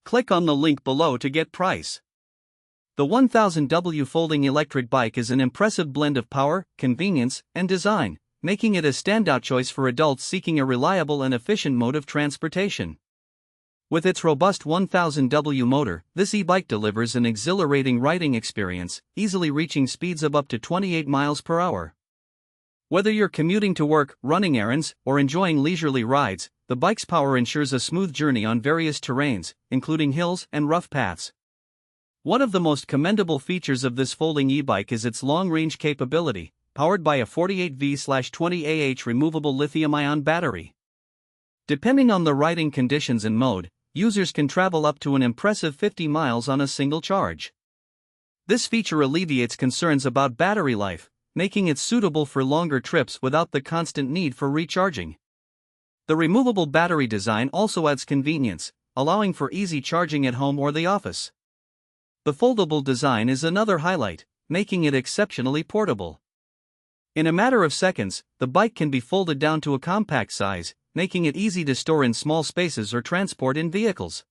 Click on the link below to get price. The 1000W folding electric bike is an impressive blend of power, convenience, and design, making it a standout choice for adults seeking a reliable and efficient mode of transportation. With its robust 1000W motor, this e-bike delivers an exhilarating riding experience, easily reaching speeds of up to 28 miles per hour. Whether you're commuting to work, running errands, or enjoying leisurely rides, the bike's power ensures a smooth journey on various terrains, including hills and rough paths. One of the most commendable features of this folding e-bike is its long-range capability, powered by a 48V 20AH removable lithium-ion battery. Depending on the riding conditions and mode, users can travel up to an impressive 50 miles on a single charge. This feature alleviates concerns about battery life, making it suitable for longer trips without the constant need for recharging. The removable battery design also adds convenience, allowing for easy charging at home or the office. The foldable design is another highlight, making it exceptionally portable. In a matter of seconds, the bike can be folded down to a compact size, making it easy to store in small spaces or transport in vehicles.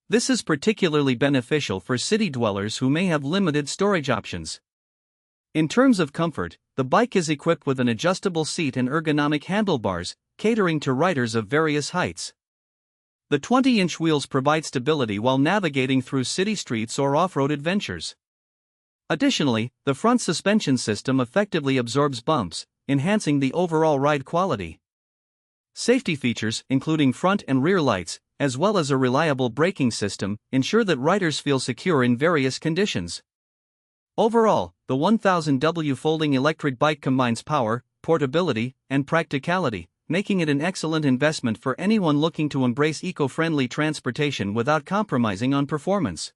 This is particularly beneficial for city dwellers who may have limited storage options. In terms of comfort, the bike is equipped with an adjustable seat and ergonomic handlebars, catering to riders of various heights. The 20-inch wheels provide stability while navigating through city streets or off-road adventures. Additionally, the front suspension system effectively absorbs bumps, enhancing the overall ride quality. Safety features, including front and rear lights, as well as a reliable braking system, ensure that riders feel secure in various conditions. Overall, the 1000W folding electric bike combines power, portability, and practicality, making it an excellent investment for anyone looking to embrace eco-friendly transportation without compromising on performance.